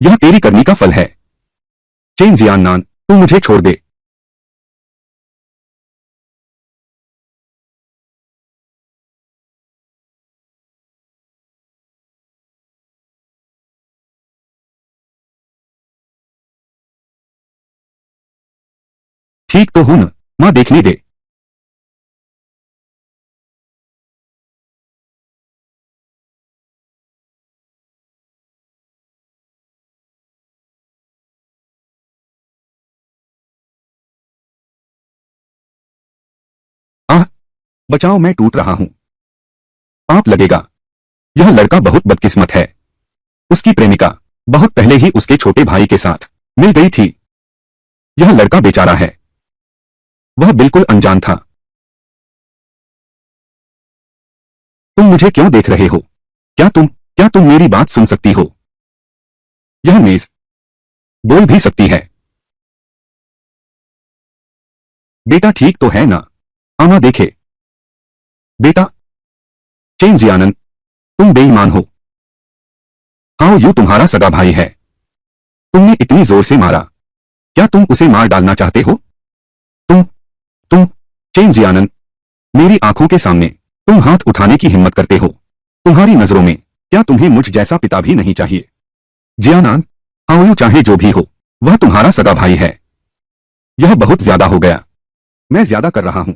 यह तेरी करनी का फल है। चेन जियाननान, तू मुझे छोड़ दे। ठीक तो हूं न, मां देखने दे। आह, बचाओ, मैं टूट रहा हूं। पाप लगेगा। यह लड़का बहुत बदकिस्मत है। उसकी प्रेमिका बहुत पहले ही उसके छोटे भाई के साथ मिल गई थी। यह लड़का बेचारा है। वह बिल्कुल अनजान था। तुम मुझे क्यों देख रहे हो? क्या तुम मेरी बात सुन सकती हो? यह मेज बोल भी सकती है। बेटा ठीक तो है ना? आमा देखे। बेटा, चेन जियानन, तुम बेईमान हो। हाओ यू तुम्हारा सगा भाई है। तुमने इतनी जोर से मारा। क्या तुम उसे मार डालना चाहते हो? तुम चेन जियानन, मेरी आंखों के सामने तुम हाथ उठाने की हिम्मत करते हो। तुम्हारी नजरों में क्या तुम्हें मुझ जैसा पिता भी नहीं चाहिए? जियानान, हाओ यू चाहे जो भी हो, वह तुम्हारा सगा भाई है। यह बहुत ज्यादा हो गया। मैं ज्यादा कर रहा हूं।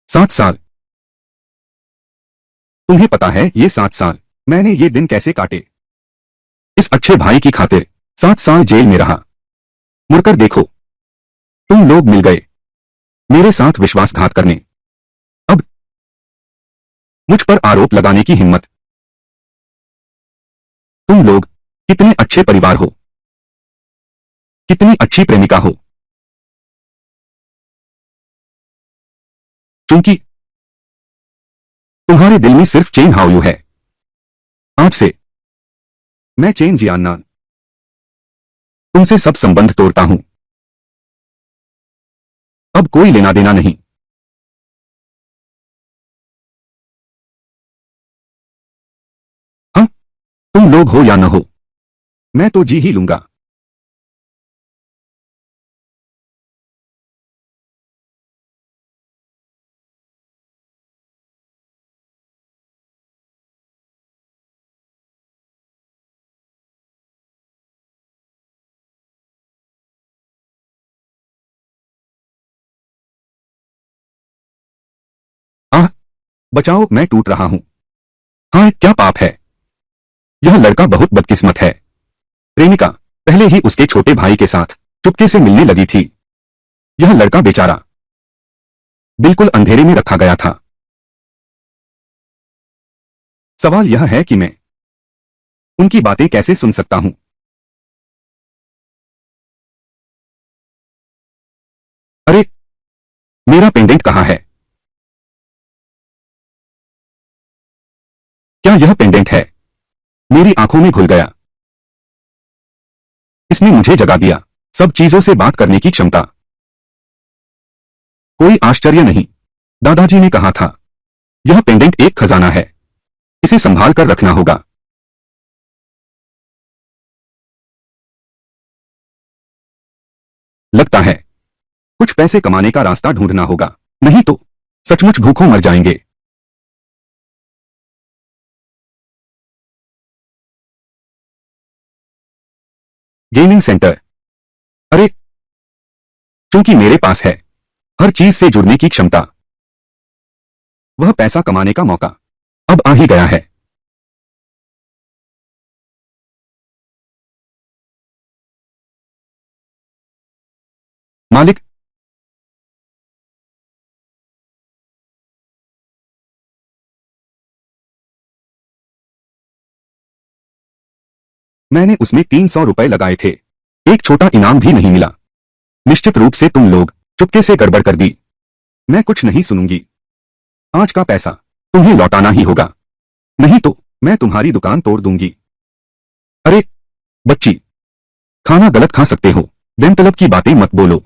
7 साल। तुम्हें पता है ये 7 साल मैंने ये दिन कैसे काटे? इस अच्छे भाई की खातिर 7 साल जेल में रहा। मुड़कर देखो, तुम लोग मिल गए मेरे साथ विश्वासघात करने। अब मुझ पर आरोप लगाने की हिम्मत। तुम लोग कितने अच्छे परिवार हो, कितनी अच्छी प्रेमिका हो। क्योंकि तुम्हारे दिल में सिर्फ चेन हाओयू है। आज से मैं चेन जियाननान तुमसे सब संबंध तोड़ता हूं। अब कोई लेना देना नहीं। हाँ, तुम लोग हो या न हो, मैं तो जी ही लूंगा। आह, बचाओ, मैं टूट रहा हूं। हाँ, क्या पाप है? यह लड़का बहुत बदकिस्मत है। प्रेमिका पहले ही उसके छोटे भाई के साथ चुपके से मिलने लगी थी। यह लड़का बेचारा बिल्कुल अंधेरे में रखा गया था। सवाल यह है कि मैं उनकी बातें कैसे सुन सकता हूं? अरे, मेरा पेंडेंट कहां है? क्या यह पेंडेंट है? मेरी आंखों में घुल गया। इसने मुझे जगा दिया। सब चीजों से बात करने की क्षमता। कोई आश्चर्य नहीं, दादाजी ने कहा था। यह पेंडेंट एक खजाना है। इसे संभाल कर रखना होगा। लगता है कुछ पैसे कमाने का रास्ता ढूंढना होगा, नहीं तो सचमुच भूखों मर जाएंगे। Gaming centre. अरे, क्योंकि मेरे पास है हर चीज से जुड़ने की क्षमता। वह पैसा कमाने का मौका अब आ ही गया है। मालिक, मैंने उसमें 300 रुपए लगाए थे। एक छोटा इनाम भी नहीं मिला। निश्चित रूप से तुम लोग चुपके से गड़बड़ कर दी। मैं कुछ नहीं सुनूंगी। आज का पैसा तुम्हें लौटाना ही होगा, नहीं तो मैं तुम्हारी दुकान तोड़ दूंगी। अरे बच्ची, खाना गलत खा सकते हो। बेमतलब की बातें मत बोलो।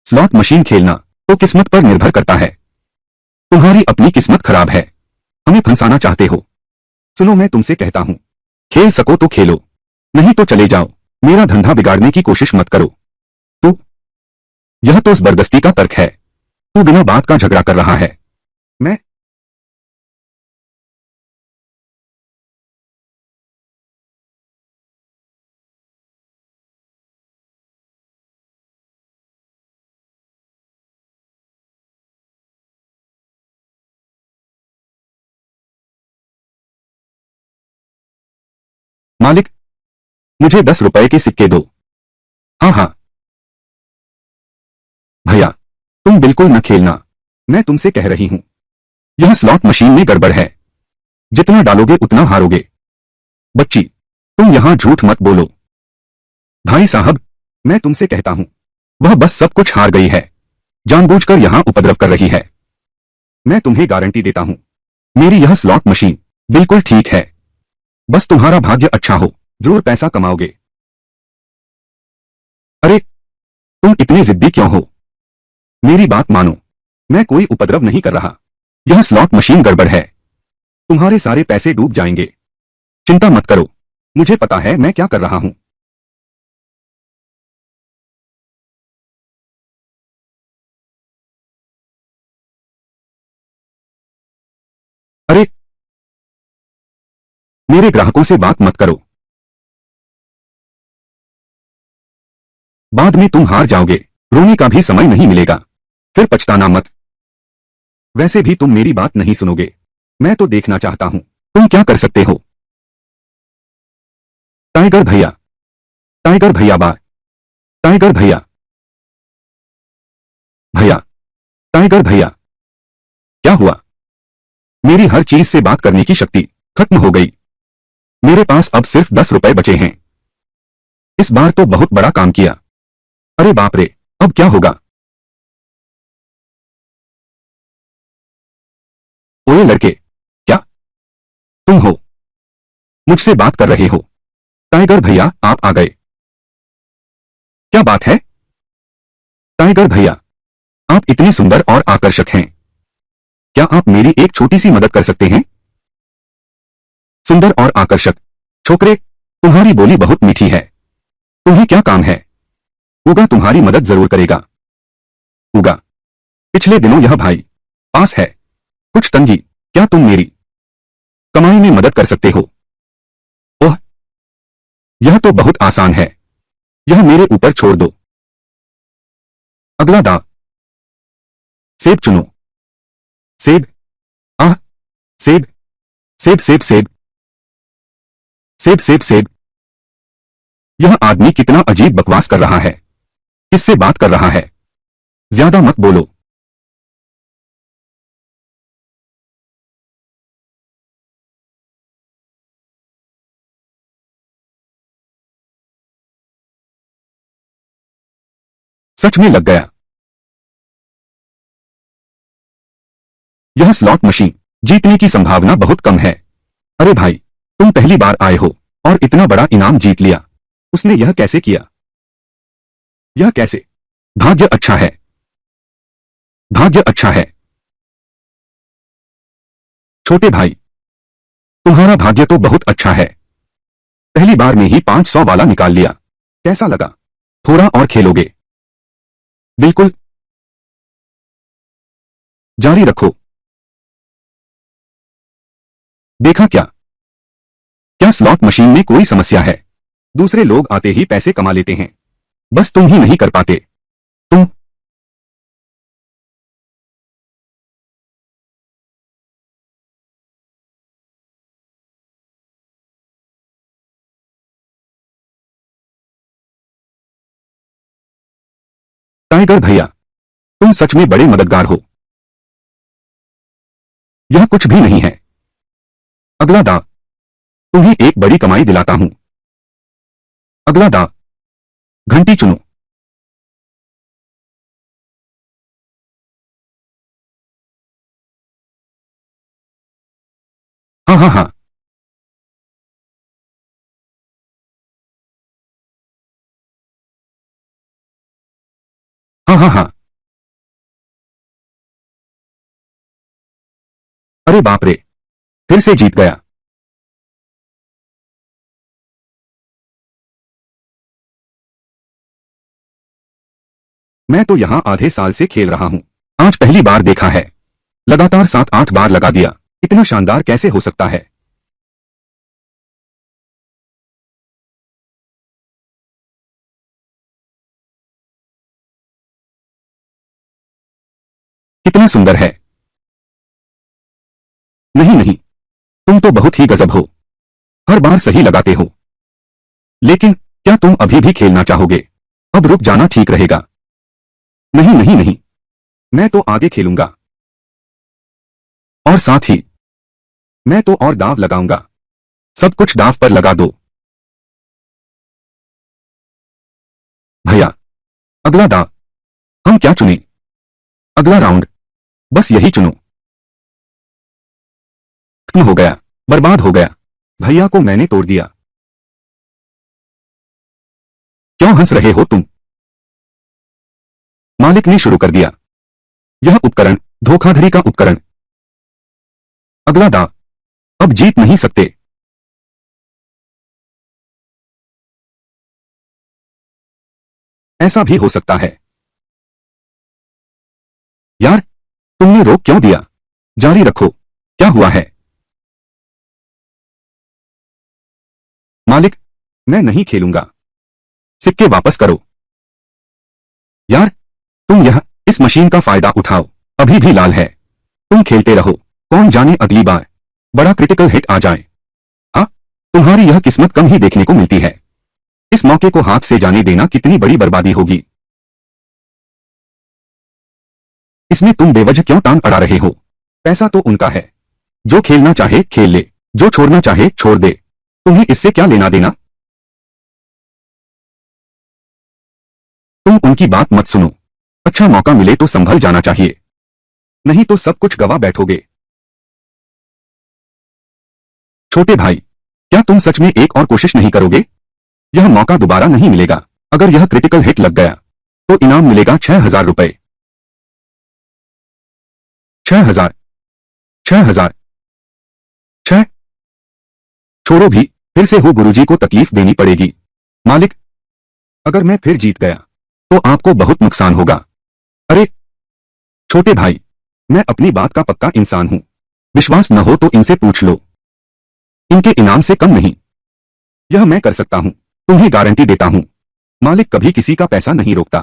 स्लॉट मशीन खेलना तो किस्मत पर निर्भर करता है। तुम्हारी अपनी किस्मत खराब है। हमें फंसाना चाहते हो। सुनो, मैं तुमसे कहता हूं, खेल सको तो खेलो, नहीं तो चले जाओ। मेरा धंधा बिगाड़ने की कोशिश मत करो। तू, यह तो जबरदस्ती का तर्क है। तू बिना बात का झगड़ा कर रहा है। मैं मालिक, मुझे 10 रुपए के सिक्के दो। हाँ हाँ भैया, तुम बिल्कुल न खेलना। मैं तुमसे कह रही हूं, यह स्लॉट मशीन में गड़बड़ है। जितना डालोगे उतना हारोगे। बच्ची, तुम यहां झूठ मत बोलो। भाई साहब, मैं तुमसे कहता हूं, वह बस सब कुछ हार गई है। जानबूझकर यहां उपद्रव कर रही है। मैं तुम्हें गारंटी देता हूं, मेरी यह स्लॉट मशीन बिल्कुल ठीक है। बस तुम्हारा भाग्य अच्छा हो, जरूर पैसा कमाओगे। अरे, तुम इतने जिद्दी क्यों हो? मेरी बात मानो, मैं कोई उपद्रव नहीं कर रहा। यह स्लॉट मशीन गड़बड़ है। तुम्हारे सारे पैसे डूब जाएंगे। चिंता मत करो, मुझे पता है मैं क्या कर रहा हूं। अरे, मेरे ग्राहकों से बात मत करो। बाद में तुम हार जाओगे, रोने का भी समय नहीं मिलेगा। फिर पछताना मत। वैसे भी तुम मेरी बात नहीं सुनोगे। मैं तो देखना चाहता हूं, तुम क्या कर सकते हो। टाइगर भैया, टाइगर भैया बा, टाइगर भैया, भैया, टाइगर भैया। क्या हुआ? मेरी हर चीज से बात करने की शक्ति खत्म हो गई। मेरे पास अब सिर्फ 10 रुपए बचे हैं। इस बार तो बहुत बड़ा काम किया। अरे बाप रे, अब क्या होगा? ओए लड़के, क्या तुम हो? मुझसे बात कर रहे हो? टाइगर भैया, आप आ गए। क्या बात है? टाइगर भैया, आप इतने सुंदर और आकर्षक हैं। क्या आप मेरी एक छोटी सी मदद कर सकते हैं? सुंदर और आकर्षक छोकरे, तुम्हारी बोली बहुत मीठी है। तुम्हें क्या काम है? उगा तुम्हारी मदद जरूर करेगा। उगा, पिछले दिनों यह भाई पास है। कुछ तंगी, क्या तुम मेरी कमाई में मदद कर सकते हो? ओह, यह तो बहुत आसान है। यह मेरे ऊपर छोड़ दो। अगला दांव। सेब चुनो। सेब। आह, सेब, सेब सेब सेब, सेब सेब सेब। यह आदमी कितना अजीब बकवास कर रहा है। किससे बात कर रहा है? ज्यादा मत बोलो। सच में लग गया। यह स्लॉट मशीन जीतने की संभावना बहुत कम है। अरे भाई, तुम पहली बार आए हो और इतना बड़ा इनाम जीत लिया। उसने यह कैसे किया? यह कैसे? भाग्य अच्छा है। भाग्य अच्छा है। छोटे भाई, तुम्हारा भाग्य तो बहुत अच्छा है। पहली बार में ही 500 वाला निकाल लिया। कैसा लगा? थोड़ा और खेलोगे? बिल्कुल, जारी रखो। देखा क्या? क्या स्लॉट मशीन में कोई समस्या है? दूसरे लोग आते ही पैसे कमा लेते हैं, बस तुम ही नहीं कर पाते। तुम टाइगर भैया, तुम सच में बड़े मददगार हो। यह कुछ भी नहीं है। अगला दांव। तुम्हें एक बड़ी कमाई दिलाता हूं। अगला दांव। घंटी चुनो। हाँ हाँ हाँ, हाँ हाँ हाँ। अरे बाप रे, फिर से जीत गया। मैं तो यहां आधे साल से खेल रहा हूं, आज पहली बार देखा है। लगातार 7-8 बार लगा दिया। इतना शानदार कैसे हो सकता है? कितना सुंदर है। नहीं नहीं, तुम तो बहुत ही गजब हो, हर बार सही लगाते हो। लेकिन क्या तुम अभी भी खेलना चाहोगे? अब रुक जाना ठीक रहेगा। नहीं नहीं नहीं, मैं तो आगे खेलूंगा। और साथ ही मैं तो और दांव लगाऊंगा। सब कुछ दांव पर लगा दो। भैया, अगला दांव हम क्या चुने? अगला राउंड बस यही चुनो। खत्म हो गया, बर्बाद हो गया। भैया को मैंने तोड़ दिया। क्यों हंस रहे हो तुम? मालिक ने शुरू कर दिया। यह उपकरण धोखाधड़ी का उपकरण। अगला दांव अब जीत नहीं सकते। ऐसा भी हो सकता है। यार, तुमने रोक क्यों दिया? जारी रखो। क्या हुआ है? मालिक, मैं नहीं खेलूंगा। सिक्के वापस करो। यार, तुम इस मशीन का फायदा उठाओ। अभी भी लाल है। तुम खेलते रहो, कौन जाने अगली बार बड़ा क्रिटिकल हिट आ जाए। हाँ, तुम्हारी यह किस्मत कम ही देखने को मिलती है। इस मौके को हाथ से जाने देना कितनी बड़ी बर्बादी होगी। इसमें तुम बेवजह क्यों टांग अड़ा रहे हो? पैसा तो उनका है। जो खेलना चाहे खेल ले, जो छोड़ना चाहे छोड़ दे। तुम्हें इससे क्या लेना देना? तुम उनकी बात मत सुनो। अच्छा मौका मिले तो संभल जाना चाहिए, नहीं तो सब कुछ गवा बैठोगे। छोटे भाई, क्या तुम सच में एक और कोशिश नहीं करोगे? यह मौका दोबारा नहीं मिलेगा। अगर यह क्रिटिकल हिट लग गया तो इनाम मिलेगा 6,000 रुपए। 6,000, 6,000, 6। छोड़ो भी, फिर से हो गुरुजी को तकलीफ देनी पड़ेगी। मालिक, अगर मैं फिर जीत गया तो आपको बहुत नुकसान होगा। अरे छोटे भाई, मैं अपनी बात का पक्का इंसान हूं। विश्वास न हो तो इनसे पूछ लो। इनके इनाम से कम नहीं। यह मैं कर सकता हूं, तुम्हें गारंटी देता हूं। मालिक कभी किसी का पैसा नहीं रोकता।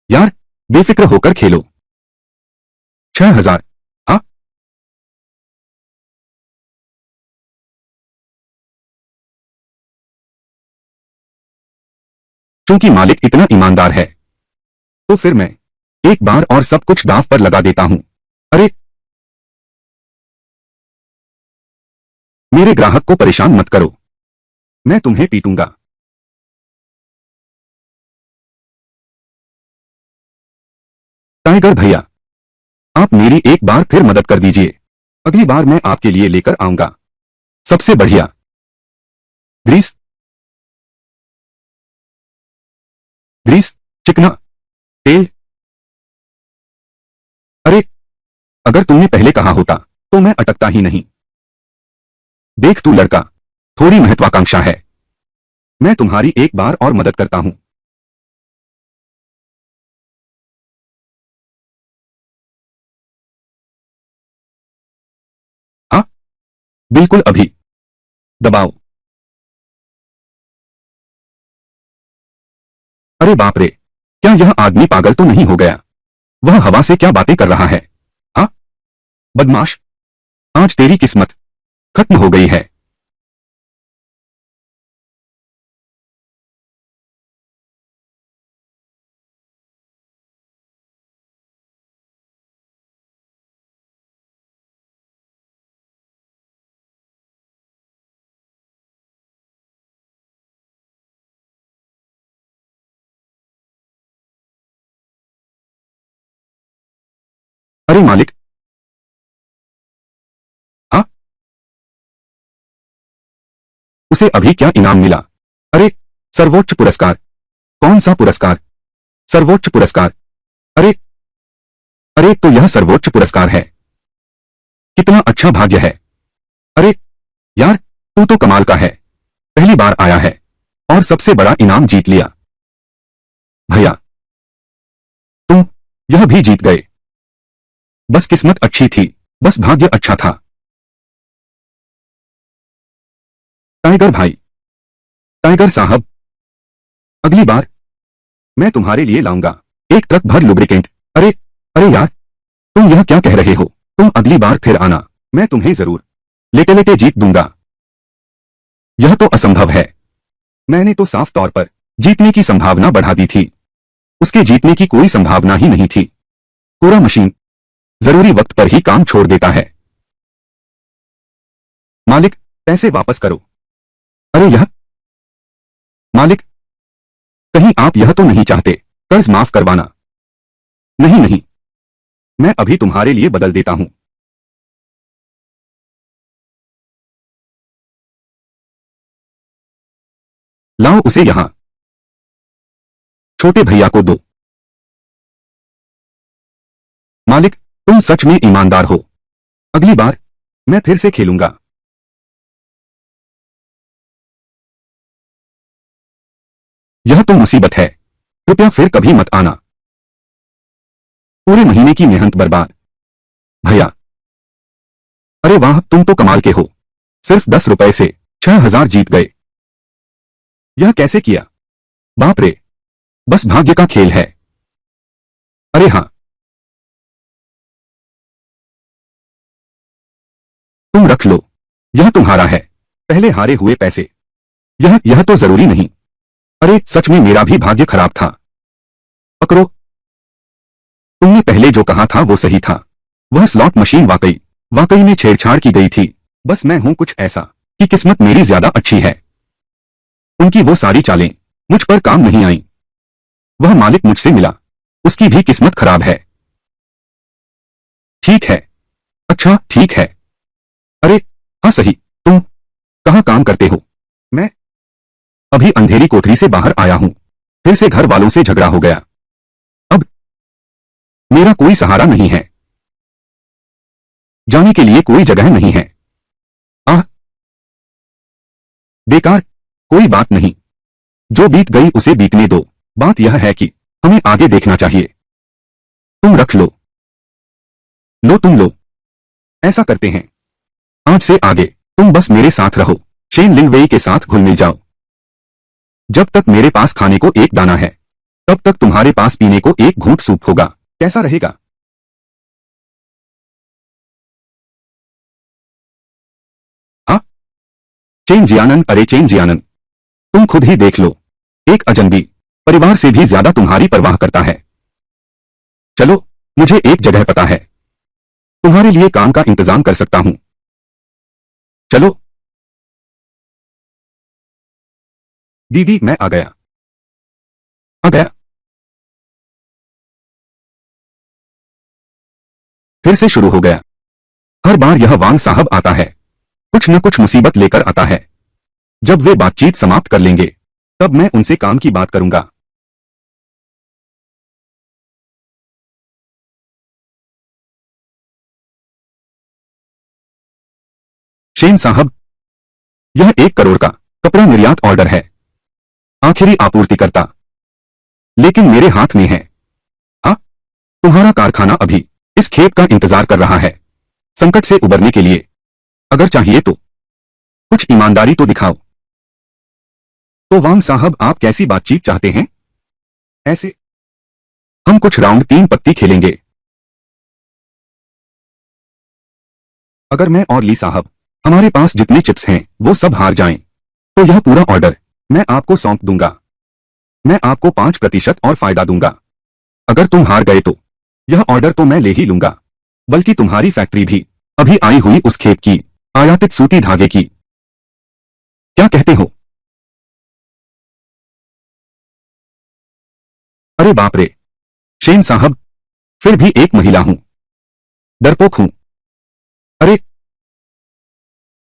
यार, बेफिक्र होकर खेलो। 6,000। हाँ, चूंकि मालिक इतना ईमानदार है तो फिर मैं एक बार और सब कुछ दांव पर लगा देता हूं। अरे, मेरे ग्राहक को परेशान मत करो, मैं तुम्हें पीटूंगा। टाइगर भैया, आप मेरी एक बार फिर मदद कर दीजिए। अगली बार मैं आपके लिए लेकर आऊंगा सबसे बढ़िया ग्रीस, ग्रीस, चिकना तेल। अरे, अगर तुमने पहले कहा होता तो मैं अटकता ही नहीं। देख तू लड़का, थोड़ी महत्वाकांक्षा है। मैं तुम्हारी एक बार और मदद करता हूं। हाँ, बिल्कुल अभी दबाओ। अरे बाप रे, क्या यह आदमी पागल तो नहीं हो गया? वह हवा से क्या बातें कर रहा है? हाँ, बदमाश, आज तेरी किस्मत खत्म हो गई है। अरे मालिक, हाँ, उसे अभी क्या इनाम मिला? अरे, सर्वोच्च पुरस्कार। कौन सा पुरस्कार? सर्वोच्च पुरस्कार। अरे, अरे तो यह सर्वोच्च पुरस्कार है। कितना अच्छा भाग्य है। तू तो कमाल का है, पहली बार आया है और सबसे बड़ा इनाम जीत लिया। भैया, तुम यह भी जीत गए। बस किस्मत अच्छी थी, बस भाग्य अच्छा था। टाइगर भाई, टाइगर साहब, अगली बार मैं तुम्हारे लिए लाऊंगा एक ट्रक भर लुब्रिकेंट। अरे अरे यार, तुम यह क्या कह रहे हो? तुम अगली बार फिर आना, मैं तुम्हें जरूर लेटे लेटे जीत दूंगा। यह तो असंभव है। मैंने तो साफ तौर पर जीतने की संभावना बढ़ा दी थी। उसके जीतने की कोई संभावना ही नहीं थी। पूरा मशीन जरूरी वक्त पर ही काम छोड़ देता है। मालिक, पैसे वापस करो। अरे यह मालिक, कहीं आप यह तो नहीं चाहते कर्ज माफ करवाना? नहीं नहीं, मैं अभी तुम्हारे लिए बदल देता हूं। लाओ उसे यहां। छोटे भैया को दो। मालिक, तुम सच में ईमानदार हो। अगली बार मैं फिर से खेलूंगा। यह तो मुसीबत है, कृपया फिर कभी मत आना। पूरे महीने की मेहनत बर्बाद। भैया, अरे वाह, तुम तो कमाल के हो। सिर्फ 10 रुपए से 6,000 जीत गए। यह कैसे किया? बाप रे, बस भाग्य का खेल है। अरे हाँ, तुम रख लो, यह तुम्हारा है। पहले हारे हुए पैसे। यह तो जरूरी नहीं। अरे सच में मेरा भी भाग्य खराब था। पकड़ो। तुमने पहले जो कहा था वो सही था। वह स्लॉट मशीन वाकई वाकई में छेड़छाड़ की गई थी। बस मैं हूं कुछ ऐसा कि किस्मत मेरी ज्यादा अच्छी है। उनकी वो सारी चालें मुझ पर काम नहीं आई। वह मालिक मुझसे मिला, उसकी भी किस्मत खराब है। ठीक है। अच्छा ठीक है। अरे हाँ सही, तुम कहाँ काम करते हो? मैं अभी अंधेरी कोठरी से बाहर आया हूं। फिर से घर वालों से झगड़ा हो गया। अब मेरा कोई सहारा नहीं है। जाने के लिए कोई जगह नहीं है। आह, बेकार, कोई बात नहीं। जो बीत गई उसे बीतने दो। बात यह है कि हमें आगे देखना चाहिए। तुम रख लो। लो तुम लो। ऐसा करते हैं, आज से आगे तुम बस मेरे साथ रहो। शेन लिंगवेई के साथ घुल मिल जाओ। जब तक मेरे पास खाने को एक दाना है, तब तक तुम्हारे पास पीने को एक घूंट सूप होगा। कैसा रहेगा? हाँ, चेन जियानन, अरे चेन जियानन, तुम खुद ही देख लो। एक अजनबी परिवार से भी ज्यादा तुम्हारी परवाह करता है। चलो, मुझे एक जगह पता है, तुम्हारे लिए काम का इंतजाम कर सकता हूं। चलो। दीदी मैं आ गया। आ गया। फिर से शुरू हो गया। हर बार यह वांग साहब आता है, कुछ न कुछ मुसीबत लेकर आता है। जब वे बातचीत समाप्त कर लेंगे, तब मैं उनसे काम की बात करूंगा। शेन साहब, यह 1 करोड़ का कपड़ा निर्यात ऑर्डर है। आखिरी आपूर्तिकर्ता लेकिन मेरे हाथ में है। हाँ, तुम्हारा कारखाना अभी इस खेप का इंतजार कर रहा है, संकट से उबरने के लिए। अगर चाहिए तो कुछ ईमानदारी तो दिखाओ। तो वांग साहब, आप कैसी बातचीत चाहते हैं? ऐसे हम कुछ राउंड 3 पत्ती खेलेंगे। अगर मैं और ली साहब हमारे पास जितने चिप्स हैं वो सब हार जाएं, तो यह पूरा ऑर्डर मैं आपको सौंप दूंगा। मैं आपको 5% और फायदा दूंगा। अगर तुम हार गए तो यह ऑर्डर तो मैं ले ही लूंगा, बल्कि तुम्हारी फैक्ट्री भी अभी आई हुई उस खेप की आयातित सूती धागे की। क्या कहते हो? अरे बाप रे, शेन साहब, फिर भी एक महिला हूं, डरपोक हूं। अरे,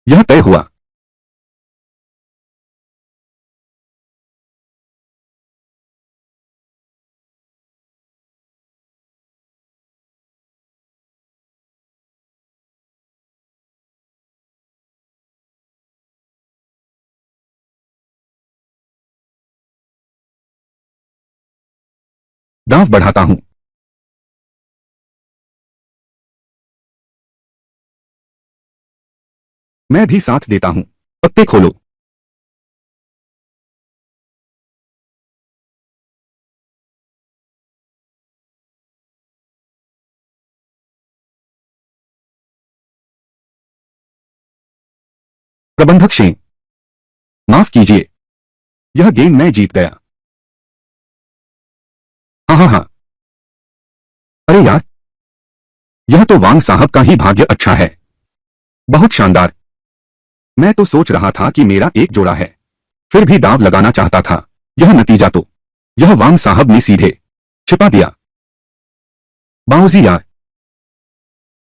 यह तय हुआ। दांव बढ़ाता हूं। मैं भी साथ देता हूं। पत्ते खोलो। प्रबंधक शेन, माफ कीजिए, यह गेम मैं जीत गया। हाँ हाँ हाँ। अरे यार, यह तो वांग साहब का ही भाग्य अच्छा है। बहुत शानदार। मैं तो सोच रहा था कि मेरा एक जोड़ा है, फिर भी दांव लगाना चाहता था। यह नतीजा तो यह वांग साहब ने सीधे छिपा दिया। बाऊजी यार।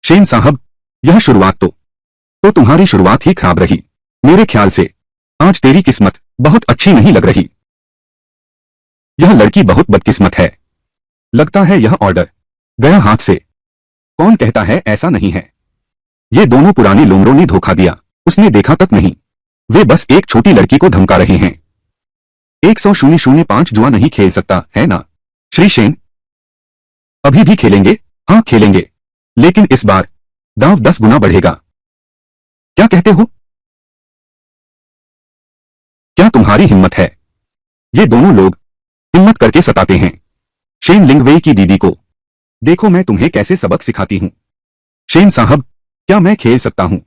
शेन साहब, यह शुरुआत तो तुम्हारी शुरुआत ही खराब रही। मेरे ख्याल से आज तेरी किस्मत बहुत अच्छी नहीं लग रही। यह लड़की बहुत बदकिस्मत है। लगता है यह ऑर्डर गया हाथ से। कौन कहता है ऐसा नहीं है? ये दोनों पुराने लोमड़ों ने धोखा दिया। उसने देखा तक नहीं। वे बस एक छोटी लड़की को धमका रहे हैं। 100-005 जुआ नहीं खेल सकता है ना श्री शेन? अभी भी खेलेंगे? हाँ खेलेंगे, लेकिन इस बार दांव 10 गुना बढ़ेगा। क्या कहते हो? क्या तुम्हारी हिम्मत है? ये दोनों लोग हिम्मत करके सताते हैं शेन लिंगवेई की दीदी को। देखो मैं तुम्हें कैसे सबक सिखाती हूं। शेन साहब, क्या मैं खेल सकता हूं?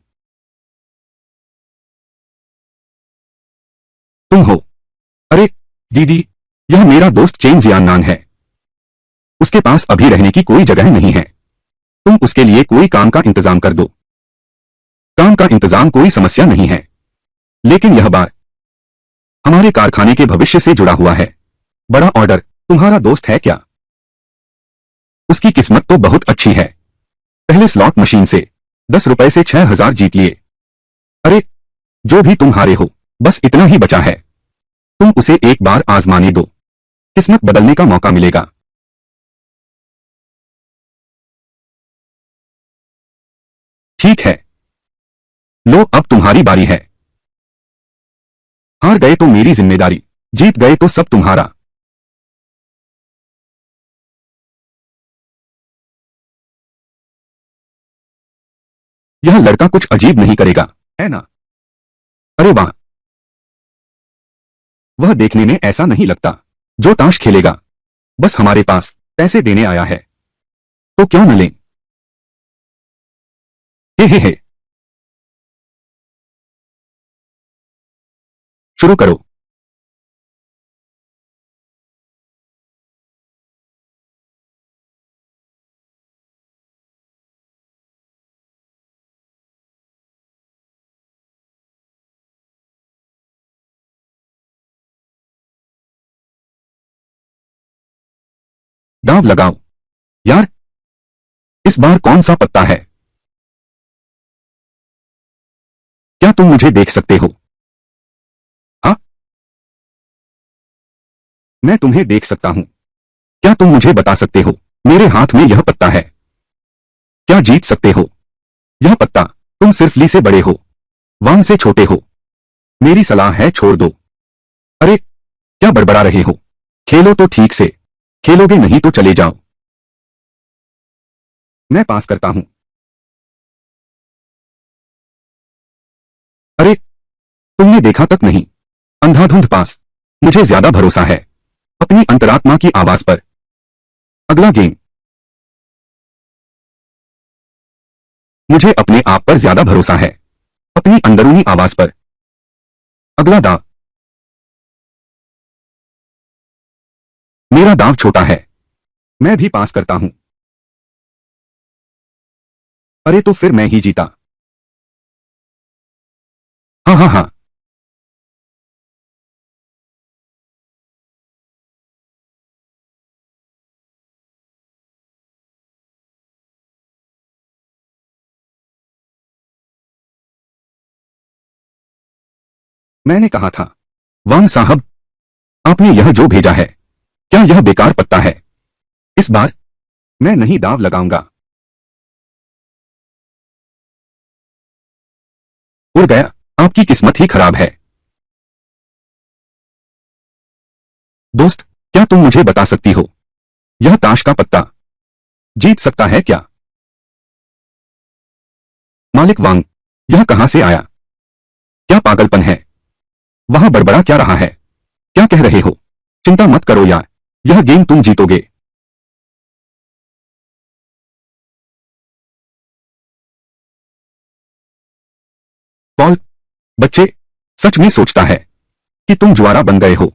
तुम हो? अरे दीदी, यह मेरा दोस्त चेन जियाननान है। उसके पास अभी रहने की कोई जगह नहीं है। तुम उसके लिए कोई काम का इंतजाम कर दो। काम का इंतजाम कोई समस्या नहीं है, लेकिन यह बार हमारे कारखाने के भविष्य से जुड़ा हुआ है। बड़ा ऑर्डर। तुम्हारा दोस्त है क्या? उसकी किस्मत तो बहुत अच्छी है। पहले स्लॉट मशीन से 10 रुपए से 6,000 जीत लिए। अरे, जो भी तुम हारे हो, बस इतना ही बचा है। तुम उसे एक बार आजमाने दो। किस्मत बदलने का मौका मिलेगा। ठीक है, लो अब तुम्हारी बारी है। हार गए तो मेरी जिम्मेदारी, जीत गए तो सब तुम्हारा। यह लड़का कुछ अजीब नहीं करेगा, है ना? अरे वाह, वह देखने में ऐसा नहीं लगता जो ताश खेलेगा। बस हमारे पास पैसे देने आया है, तो क्यों न लें? हे। शुरू करो। दांव लगाओ। यार, इस बार कौन सा पत्ता है? क्या तुम मुझे देख सकते हो? हाँ, मैं तुम्हें देख सकता हूं। क्या तुम मुझे बता सकते हो मेरे हाथ में यह पत्ता है? क्या जीत सकते हो? यह पत्ता। तुम सिर्फ ली से बड़े हो, वांग से छोटे हो। मेरी सलाह है छोड़ दो। अरे, क्या बड़बड़ा रहे हो? खेलो तो ठीक से। खेलोगे नहीं तो चले जाओ। मैं पास करता हूं। अरे, तुमने देखा तक नहीं। अंधाधुंध पास। मुझे ज्यादा भरोसा है अपनी अंतरात्मा की आवाज पर। अगला गेम। मुझे अपने आप पर ज्यादा भरोसा है अपनी अंदरूनी आवाज पर। अगला दांव। मेरा दांव छोटा है। मैं भी पास करता हूं। अरे तो फिर मैं ही जीता। हाँ हाँ हाँ। मैंने कहा था, वांग साहब, आपने यह जो भेजा है, क्या यह बेकार पत्ता है? इस बार मैं नहीं दांव लगाऊंगा। उड़ गया। आपकी किस्मत ही खराब है। दोस्त, क्या तुम मुझे बता सकती हो यह ताश का पत्ता जीत सकता है क्या? मालिक वांग, यह कहां से आया? क्या पागलपन है? वहां बड़बड़ा क्या रहा है? क्या कह रहे हो? चिंता मत करो यार, यह गेम तुम जीतोगे। कॉल, बच्चे, सच में सोचता है कि तुम जुआरा बन गए हो।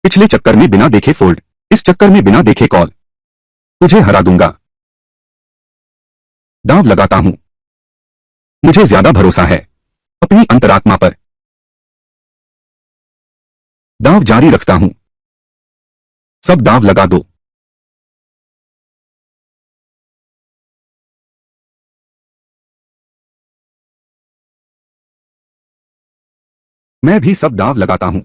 पिछले चक्कर में बिना देखे फोल्ड, इस चक्कर में बिना देखे कॉल। तुझे हरा दूंगा। दांव लगाता हूं। मुझे ज्यादा भरोसा है अपनी अंतरात्मा पर। दांव जारी रखता हूं। सब दांव लगा दो। मैं भी सब दांव लगाता हूं।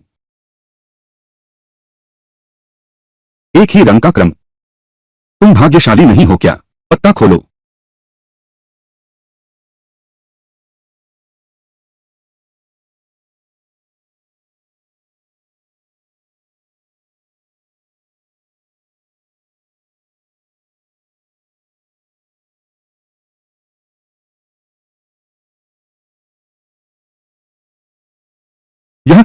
एक ही रंग का क्रम। तुम भाग्यशाली नहीं हो क्या? पत्ता खोलो। यह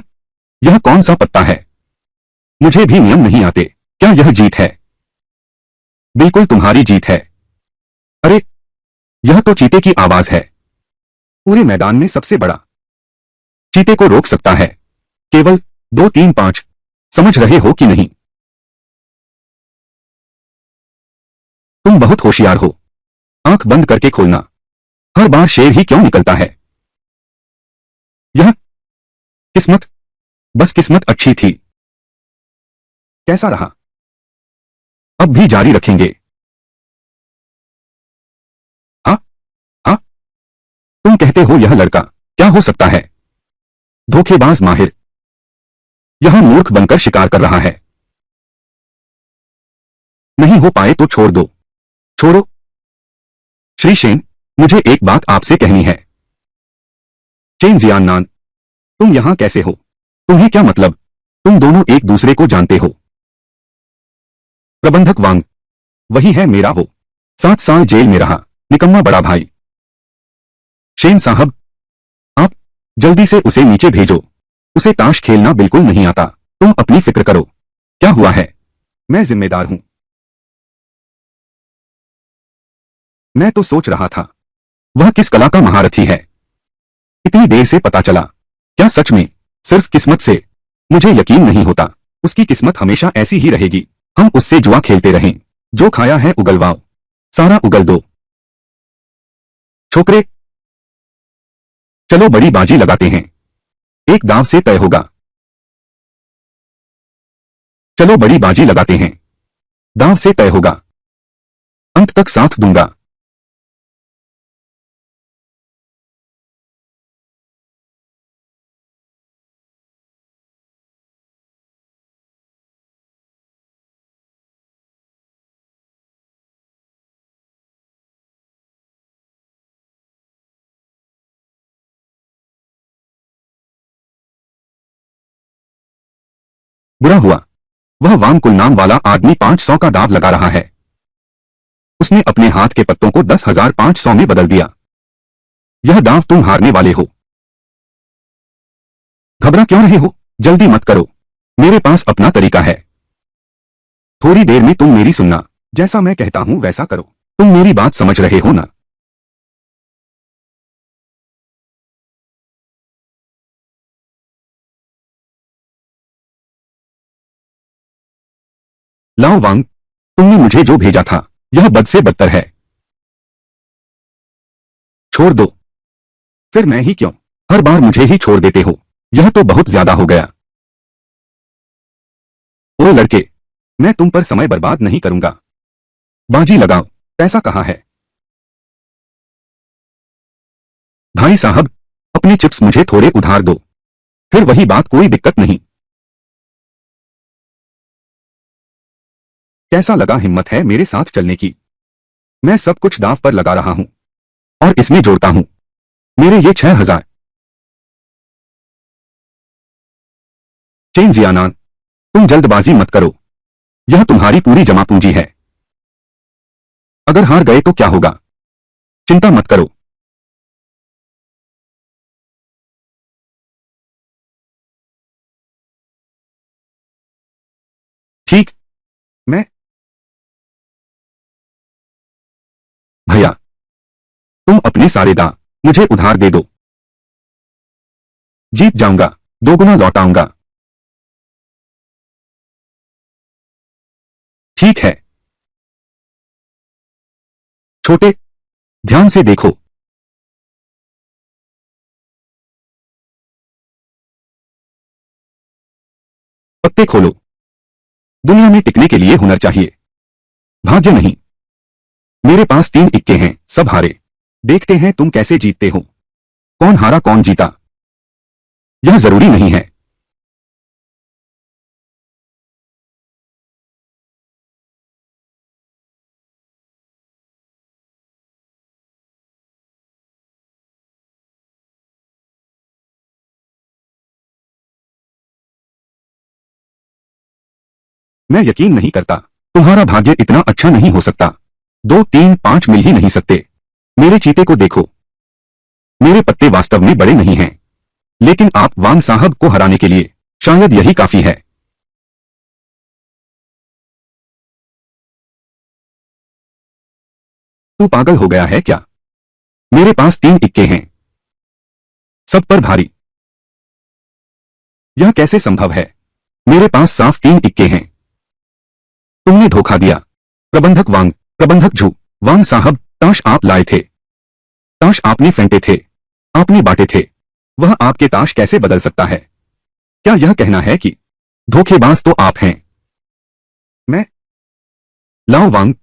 यह कौन सा पत्ता है? मुझे भी नियम नहीं आते। क्या यह जीत है? बिल्कुल तुम्हारी जीत है। अरे, यह तो चीते की आवाज है। पूरे मैदान में सबसे बड़ा चीते को रोक सकता है केवल 2 3 5। समझ रहे हो कि नहीं? तुम बहुत होशियार हो। आंख बंद करके खोलना। हर बार शेर ही क्यों निकलता है? यह किस्मत, बस किस्मत अच्छी थी। कैसा रहा? अब भी जारी रखेंगे? हाँ, हाँ। तुम कहते हो यह लड़का क्या हो सकता है? धोखेबाज माहिर। यहां मूर्ख बनकर शिकार कर रहा है। नहीं हो पाए तो छोड़ दो। छोड़ो। श्री शेन, मुझे एक बात आपसे कहनी है। चेन जियाननान, तुम यहां कैसे हो? तुम्हें क्या मतलब? तुम दोनों एक दूसरे को जानते हो? प्रबंधक वांग, वही है मेरा वो। 7 साल जेल में रहा, निकम्मा बड़ा भाई। शेन साहब, आप जल्दी से उसे नीचे भेजो। उसे ताश खेलना बिल्कुल नहीं आता। तुम अपनी फिक्र करो। क्या हुआ है? मैं जिम्मेदार हूं। मैं तो सोच रहा था वह किस कला का महारथी है। इतनी देर से पता चला। क्या सच में? सिर्फ किस्मत से? मुझे यकीन नहीं होता। उसकी किस्मत हमेशा ऐसी ही रहेगी। हम उससे जुआ खेलते रहें। जो खाया है उगलवाओ। सारा उगल दो। छोकरे, चलो बड़ी बाजी लगाते हैं। एक दांव से तय होगा। चलो बड़ी बाजी लगाते हैं। दांव से तय होगा। अंत तक साथ दूंगा। बुरा हुआ, वह वांग कुल नाम वाला आदमी 500 का दांव लगा रहा है। उसने अपने हाथ के पत्तों को 10,500 में बदल दिया। यह दांव तुम हारने वाले हो। घबरा क्यों रहे हो? जल्दी मत करो। मेरे पास अपना तरीका है। थोड़ी देर में तुम मेरी सुनना। जैसा मैं कहता हूं वैसा करो। तुम मेरी बात समझ रहे हो ना? लाओ वांग, तुमने मुझे जो भेजा था यह बद से बदतर है। छोड़ दो। फिर मैं ही क्यों? हर बार मुझे ही छोड़ देते हो। यह तो बहुत ज्यादा हो गया। ओ लड़के, मैं तुम पर समय बर्बाद नहीं करूंगा। बाजी लगाओ। पैसा कहाँ है? भाई साहब, अपने चिप्स मुझे थोड़े उधार दो। फिर वही बात, कोई दिक्कत नहीं। कैसा लगा? हिम्मत है मेरे साथ चलने की? मैं सब कुछ दांव पर लगा रहा हूं और इसमें जोड़ता हूं मेरे ये 6,000। चेन जियानान, तुम जल्दबाजी मत करो। यह तुम्हारी पूरी जमा पूंजी है। अगर हार गए तो क्या होगा? चिंता मत करो। ठीक। मैं भैया, तुम अपने सारे दांव मुझे उधार दे दो। जीत जाऊंगा, दोगुना लौटाऊंगा। ठीक है। छोटे, ध्यान से देखो। पत्ते खोलो। दुनिया में टिकने के लिए हुनर चाहिए, भाग्य नहीं। मेरे पास 3 इक्के हैं, सब हारे। देखते हैं तुम कैसे जीतते हो। कौन हारा कौन जीता, यह जरूरी नहीं है। मैं यकीन नहीं करता, तुम्हारा भाग्य इतना अच्छा नहीं हो सकता। 2 3 5 मिल ही नहीं सकते। मेरे चीते को देखो। मेरे पत्ते वास्तव में बड़े नहीं हैं, लेकिन आप वांग साहब को हराने के लिए शायद यही काफी है। तू पागल हो गया है क्या? मेरे पास 3 इक्के हैं, सब पर भारी। यह कैसे संभव है? मेरे पास साफ 3 इक्के हैं। तुमने धोखा दिया। प्रबंधक वांग, प्रबंधक झू। वांग साहब, ताश आप लाए थे, ताश आपने फेंटे थे, आपने बांटे थे। वह आपके ताश कैसे बदल सकता है? क्या यह कहना है कि धोखेबाज तो आप हैं? मैं? लाओ वांग,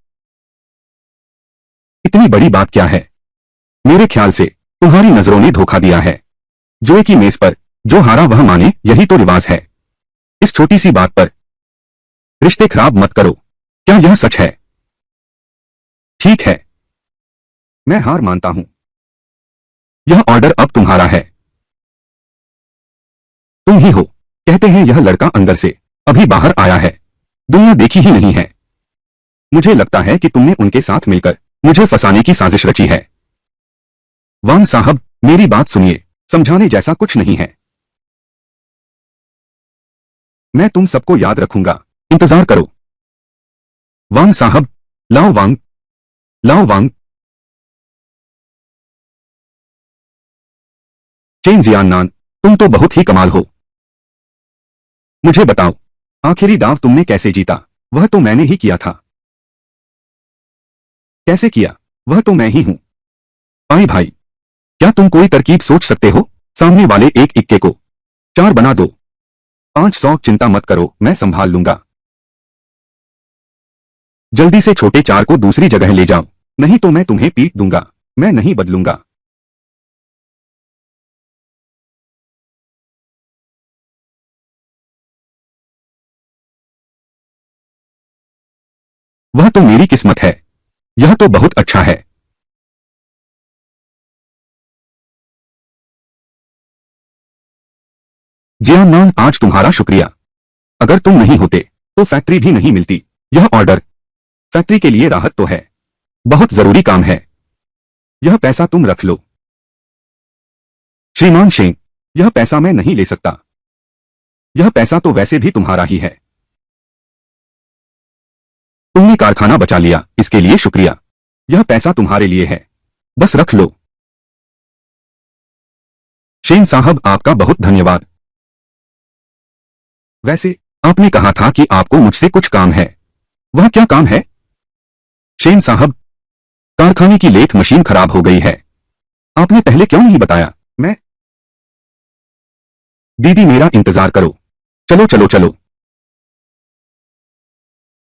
इतनी बड़ी बात क्या है? मेरे ख्याल से तुम्हारी नजरों ने धोखा दिया है। जुए की मेज पर जो हारा वह माने, यही तो रिवाज है। इस छोटी सी बात पर रिश्ते खराब मत करो। क्या यह सच है? ठीक है, मैं हार मानता हूं। यह ऑर्डर अब तुम्हारा है। तुम ही हो। कहते हैं यह लड़का अंदर से अभी बाहर आया है, दुनिया देखी ही नहीं है। मुझे लगता है कि तुमने उनके साथ मिलकर मुझे फंसाने की साजिश रची है। वांग साहब, मेरी बात सुनिए, समझाने जैसा कुछ नहीं है। मैं तुम सबको याद रखूंगा, इंतजार करो। वांग साहब, लाओ वांग, लाओ वांग। चेन जियाननान, तुम तो बहुत ही कमाल हो। मुझे बताओ, आखिरी दांव तुमने कैसे जीता? वह तो मैंने ही किया था। कैसे किया? वह तो मैं ही हूं। पाई भाई, क्या तुम कोई तरकीब सोच सकते हो? सामने वाले एक इक्के को 4 बना दो। 500। चिंता मत करो, मैं संभाल लूंगा। जल्दी से छोटे 4 को दूसरी जगह ले जाओ, नहीं तो मैं तुम्हें पीट दूंगा। मैं नहीं बदलूंगा। वह तो मेरी किस्मत है। यह तो बहुत अच्छा है। जियाननान, आज तुम्हारा शुक्रिया। अगर तुम नहीं होते तो फैक्ट्री भी नहीं मिलती। यह ऑर्डर फैक्ट्री के लिए राहत तो है, बहुत जरूरी काम है। यह पैसा तुम रख लो। श्रीमान शेंग, यह पैसा मैं नहीं ले सकता। यह पैसा तो वैसे भी तुम्हारा ही है। तुमने कारखाना बचा लिया, इसके लिए शुक्रिया। यह पैसा तुम्हारे लिए है, बस रख लो। शेन साहब, आपका बहुत धन्यवाद। वैसे आपने कहा था कि आपको मुझसे कुछ काम है। वह क्या काम है? शेन साहब, कारखाने की लेथ मशीन खराब हो गई है। आपने पहले क्यों नहीं बताया? मैं? दीदी, मेरा इंतजार करो। चलो चलो चलो।